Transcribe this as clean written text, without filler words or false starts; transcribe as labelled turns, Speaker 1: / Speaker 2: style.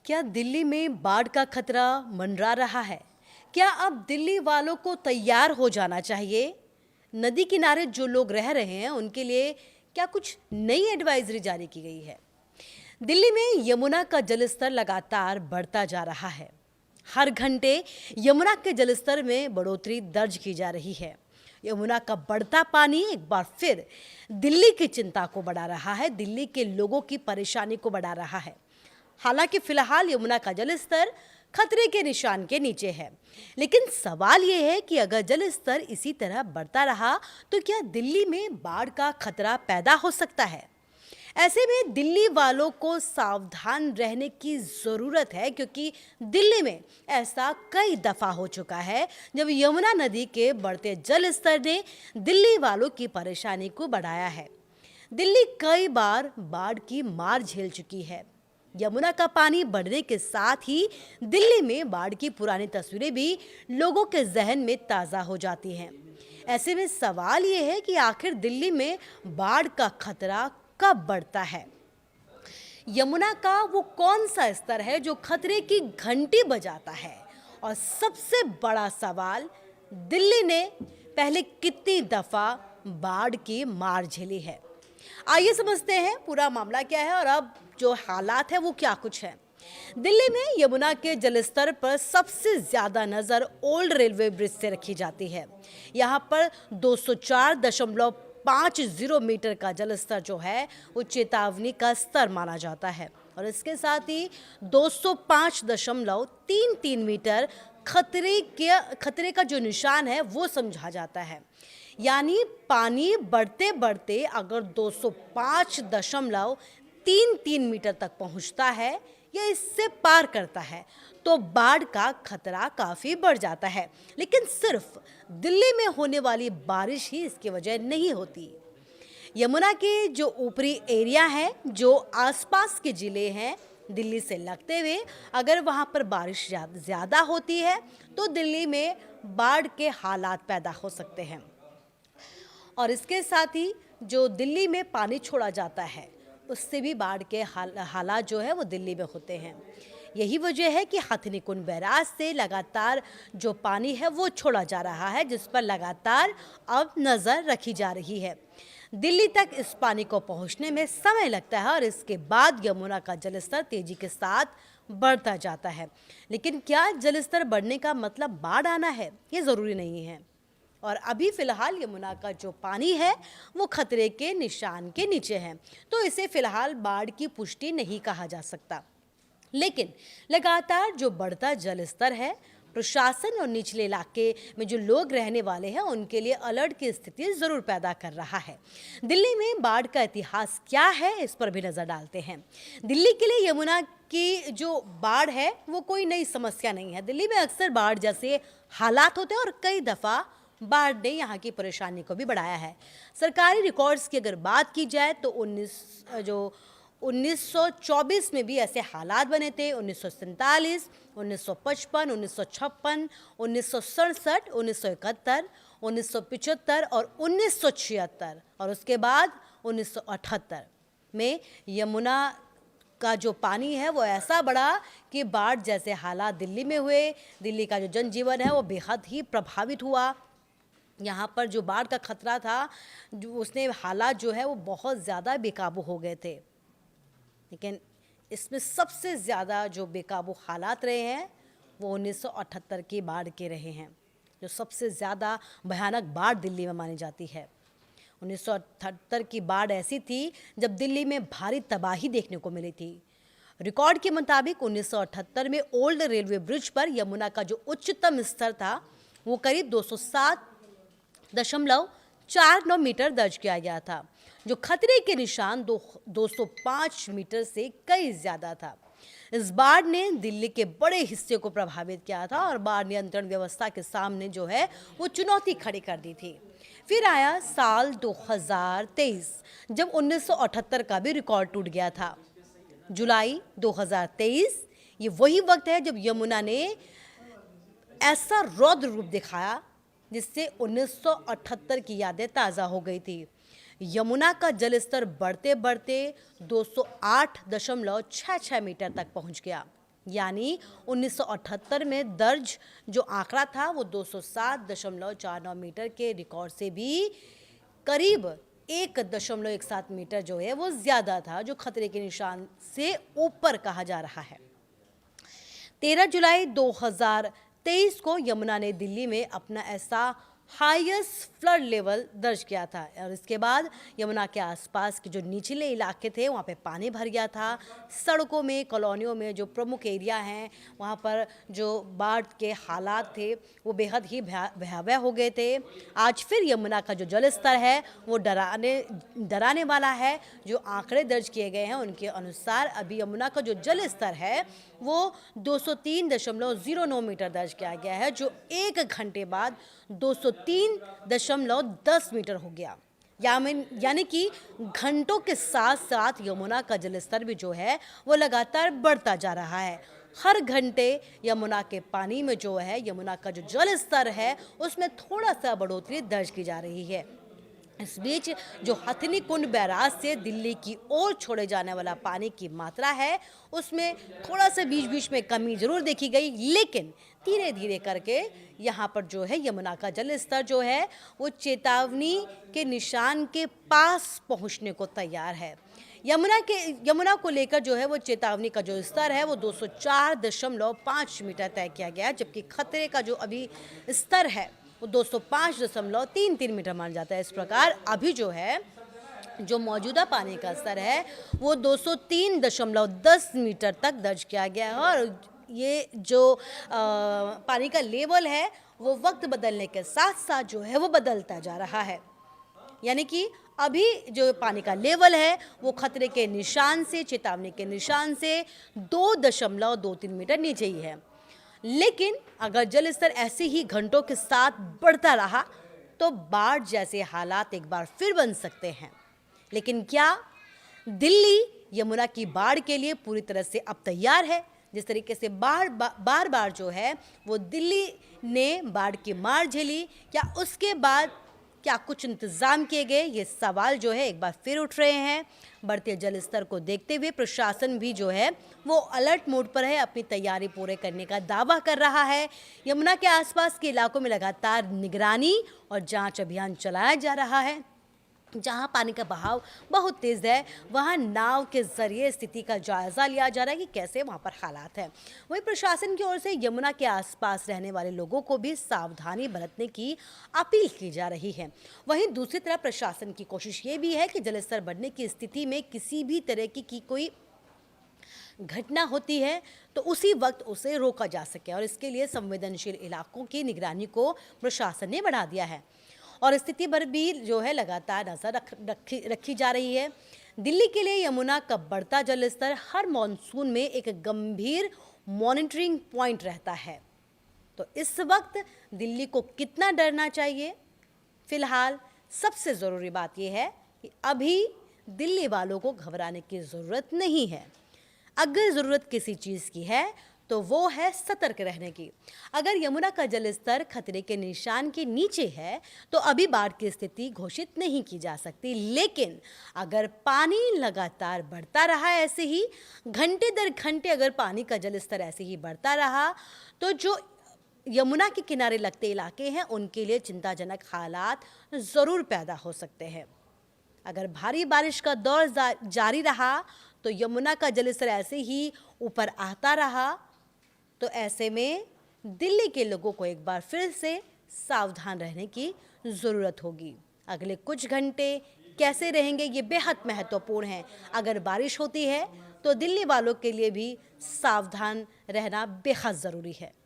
Speaker 1: क्या दिल्ली में बाढ़ का खतरा मंडरा रहा है? क्या अब दिल्ली वालों को तैयार हो जाना चाहिए? नदी किनारे जो लोग रह रहे हैं उनके लिए क्या कुछ नई एडवाइजरी जारी की गई है? दिल्ली में यमुना का जलस्तर लगातार बढ़ता जा रहा है। हर घंटे यमुना के जलस्तर में बढ़ोतरी दर्ज की जा रही है। यमुना का बढ़ता पानी एक बार फिर दिल्ली की चिंता को बढ़ा रहा है, दिल्ली के लोगों की परेशानी को बढ़ा रहा है। हालांकि फिलहाल यमुना का जलस्तर खतरे के निशान के नीचे है, लेकिन सवाल यह है कि अगर जलस्तर इसी तरह बढ़ता रहा तो क्या दिल्ली में बाढ़ का खतरा पैदा हो सकता है? ऐसे में दिल्ली वालों को सावधान रहने की ज़रूरत है, क्योंकि दिल्ली में ऐसा कई दफ़ा हो चुका है जब यमुना नदी के बढ़ते जल स्तर ने दिल्ली वालों की परेशानी को बढ़ाया है। दिल्ली कई बार बाढ़ की मार झेल चुकी है। यमुना का पानी बढ़ने के साथ ही दिल्ली में बाढ़ की पुरानी तस्वीरें भी लोगों के जहन में ताज़ा हो जाती हैं। ऐसे में सवाल ये है कि आखिर दिल्ली में बाढ़ का खतरा कब बढ़ता है? यमुना का वो कौन सा स्तर है जो खतरे की घंटी बजाता है? और सबसे बड़ा सवाल, दिल्ली ने पहले कितनी दफ़ा बाढ़ की मार झेली है? आइए समझते हैं पूरा मामला क्या है और अब जो हालात है वो क्या कुछ है। दिल्ली में यमुना के जलस्तर पर सबसे ज्यादा नजर ओल्ड रेलवे ब्रिज से रखी जाती है। यहाँ पर 204.50 मीटर का जलस्तर जो है वो चेतावनी का स्तर माना जाता है और इसके साथ ही 205.33 मीटर खतरे का जो निशान है वो समझा जाता है। यानी पानी बढ़ते बढ़ते अगर 205.33 मीटर तक पहुंचता है या इससे पार करता है तो बाढ़ का खतरा काफ़ी बढ़ जाता है। लेकिन सिर्फ दिल्ली में होने वाली बारिश ही इसकी वजह नहीं होती। यमुना के जो ऊपरी एरिया है, जो आसपास के ज़िले हैं दिल्ली से लगते हुए, अगर वहाँ पर बारिश ज़्यादा होती है तो दिल्ली में बाढ़ के हालात पैदा हो सकते हैं। और इसके साथ ही जो दिल्ली में पानी छोड़ा जाता है उससे भी बाढ़ के हालात जो है वो दिल्ली में होते हैं। यही वजह है कि हथनीकुंड बैराज से लगातार जो पानी है वो छोड़ा जा रहा है, जिस पर लगातार अब नज़र रखी जा रही है। दिल्ली तक इस पानी को पहुंचने में समय लगता है और इसके बाद यमुना का जलस्तर तेजी के साथ बढ़ता जाता है। लेकिन क्या जलस्तर बढ़ने का मतलब बाढ़ आना है? ये ज़रूरी नहीं है। और अभी फ़िलहाल यमुना का जो पानी है वो खतरे के निशान के नीचे है, तो इसे फ़िलहाल बाढ़ की पुष्टि नहीं कहा जा सकता। लेकिन लगातार जो बढ़ता जल स्तर है, प्रशासन और निचले इलाके में जो लोग रहने वाले हैं उनके लिए अलर्ट की स्थिति ज़रूर पैदा कर रहा है। दिल्ली में बाढ़ का इतिहास क्या है, इस पर भी नज़र डालते हैं। दिल्ली के लिए यमुना की जो बाढ़ है वो कोई नई समस्या नहीं है। दिल्ली में अक्सर बाढ़ जैसे हालात होते हैं और कई दफ़ा बाढ़ ने यहाँ की परेशानी को भी बढ़ाया है। सरकारी रिकॉर्ड्स की अगर बात की जाए तो 1924 में भी ऐसे हालात बने थे। 1947, 1955, 1956, 1967, 1971, 1975 और 1976 और उसके बाद 1978 में यमुना का जो पानी है वो ऐसा बढ़ा कि बाढ़ जैसे हालात दिल्ली में हुए। दिल्ली का जो जनजीवन है वो बेहद ही प्रभावित हुआ। यहाँ पर जो बाढ़ का खतरा था, जो उसने हालात जो है वो बहुत ज़्यादा बेकाबू हो गए थे। लेकिन इसमें सबसे ज़्यादा जो बेकाबू हालात रहे हैं वो 1978 की बाढ़ के रहे हैं, जो सबसे ज़्यादा भयानक बाढ़ दिल्ली में मानी जाती है। 1978 की बाढ़ ऐसी थी जब दिल्ली में भारी तबाही देखने को मिली थी। रिकॉर्ड के मुताबिक 1978 में ओल्ड रेलवे ब्रिज पर यमुना का जो उच्चतम स्तर था वो करीब 207.49 मीटर दर्ज किया गया था, जो खतरे के निशान 205 मीटर से कई ज़्यादा था। इस बाढ़ ने दिल्ली के बड़े हिस्से को प्रभावित किया था और बाढ़ नियंत्रण व्यवस्था के सामने जो है वो चुनौती खड़ी कर दी थी। फिर आया साल 2023, जब 1978 का भी रिकॉर्ड टूट गया था। जुलाई 2023 ये वही वक्त है जब यमुना ने ऐसा रौद्र रूप दिखाया जिससे 1978 की यादें ताज़ा हो गई थी। यमुना का जलस्तर बढ़ते बढ़ते 208.66 मीटर तक पहुंच गया। यानी 1978 में दर्ज जो आंकड़ा था वो 207.49 मीटर के रिकॉर्ड से भी करीब 1.17 मीटर जो है वो ज़्यादा था, जो खतरे के निशान से ऊपर कहा जा रहा है। 13 जुलाई 2023 को यमुना ने दिल्ली में अपना ऐसा हाईएस्ट फ्लड लेवल दर्ज किया था और इसके बाद यमुना के आसपास के जो निचले इलाके थे वहाँ पे पानी भर गया था। सड़कों में, कॉलोनियों में जो प्रमुख एरिया हैं वहाँ पर जो बाढ़ के हालात थे वो बेहद ही भयावह हो गए थे। आज फिर यमुना का जो जल स्तर है वो डराने वाला है। जो आंकड़े दर्ज किए गए हैं उनके अनुसार अभी यमुना का जो जल स्तर है वो 203.09 मीटर दर्ज किया गया है, जो 1 घंटे बाद 203.10 मीटर हो गया। यानी कि घंटों के साथ साथ यमुना का जलस्तर भी जो है वो लगातार बढ़ता जा रहा है। हर घंटे यमुना के पानी में जो है यमुना का जो जल स्तर है उसमें थोड़ा सा बढ़ोतरी दर्ज की जा रही है। इस बीच जो हथनी कुंड बैराज से दिल्ली की ओर छोड़े जाने वाला पानी की मात्रा है उसमें थोड़ा सा बीच बीच में कमी जरूर देखी गई, लेकिन धीरे धीरे करके यहाँ पर जो है यमुना का जल स्तर जो है वो चेतावनी के निशान के पास पहुँचने को तैयार है। यमुना को लेकर जो है वो चेतावनी का जो स्तर है वो 204.5 मीटर तय किया गया है, जबकि खतरे का जो अभी स्तर है वो 205.33 मीटर मान जाता है। इस प्रकार अभी जो है जो मौजूदा पानी का स्तर है वो 203.10 मीटर तक दर्ज किया गया है और ये जो पानी का लेवल है वो वक्त बदलने के साथ साथ जो है वो बदलता जा रहा है। यानी कि अभी जो पानी का लेवल है वो खतरे के निशान से, चेतावनी के निशान से 2.23 मीटर नीचे ही है। लेकिन अगर जल स्तर ऐसे ही घंटों के साथ बढ़ता रहा तो बाढ़ जैसे हालात एक बार फिर बन सकते हैं। लेकिन क्या दिल्ली यमुना की बाढ़ के लिए पूरी तरह से अब तैयार है? जिस तरीके से बार बार जो है वो दिल्ली ने बाढ़ की मार झेली, क्या उसके बाद क्या कुछ इंतजाम किए गए? ये सवाल जो है एक बार फिर उठ रहे हैं। बढ़ते जल स्तर को देखते हुए प्रशासन भी जो है वो अलर्ट मोड पर है, अपनी तैयारी पूरे करने का दावा कर रहा है। यमुना के आसपास के इलाकों में लगातार निगरानी और जांच अभियान चलाया जा रहा है। जहां पानी का बहाव बहुत तेज़ है वहां नाव के जरिए स्थिति का जायजा लिया जा रहा है कि कैसे वहां पर हालात हैं। वहीं प्रशासन की ओर से यमुना के आसपास रहने वाले लोगों को भी सावधानी बरतने की अपील की जा रही है। वहीं दूसरी तरफ प्रशासन की कोशिश ये भी है कि जलस्तर बढ़ने की स्थिति में किसी भी तरह की कोई घटना होती है तो उसी वक्त उसे रोका जा सके, और इसके लिए संवेदनशील इलाकों की निगरानी को प्रशासन ने बढ़ा दिया है और स्थिति पर भी जो है लगातार नजर रखी जा रही है। दिल्ली के लिए यमुना का बढ़ता जल स्तर हर मॉनसून में एक गंभीर मॉनिटरिंग पॉइंट रहता है। तो इस वक्त दिल्ली को कितना डरना चाहिए? फिलहाल सबसे ज़रूरी बात यह है कि अभी दिल्ली वालों को घबराने की ज़रूरत नहीं है। अगर ज़रूरत किसी चीज़ की है तो वो है सतर्क रहने की। अगर यमुना का जल स्तर खतरे के निशान के नीचे है तो अभी बाढ़ की स्थिति घोषित नहीं की जा सकती, लेकिन अगर पानी लगातार बढ़ता रहा ऐसे ही घंटे दर घंटे, अगर पानी का जल स्तर ऐसे ही बढ़ता रहा तो जो यमुना के किनारे लगते इलाके हैं उनके लिए चिंताजनक हालात ज़रूर पैदा हो सकते हैं। अगर भारी बारिश का दौर जारी रहा तो यमुना का जलस्तर ऐसे ही ऊपर आता रहा तो ऐसे में दिल्ली के लोगों को एक बार फिर से सावधान रहने की ज़रूरत होगी। अगले कुछ घंटे कैसे रहेंगे ये बेहद महत्वपूर्ण है। अगर बारिश होती है तो दिल्ली वालों के लिए भी सावधान रहना बेहद ज़रूरी है।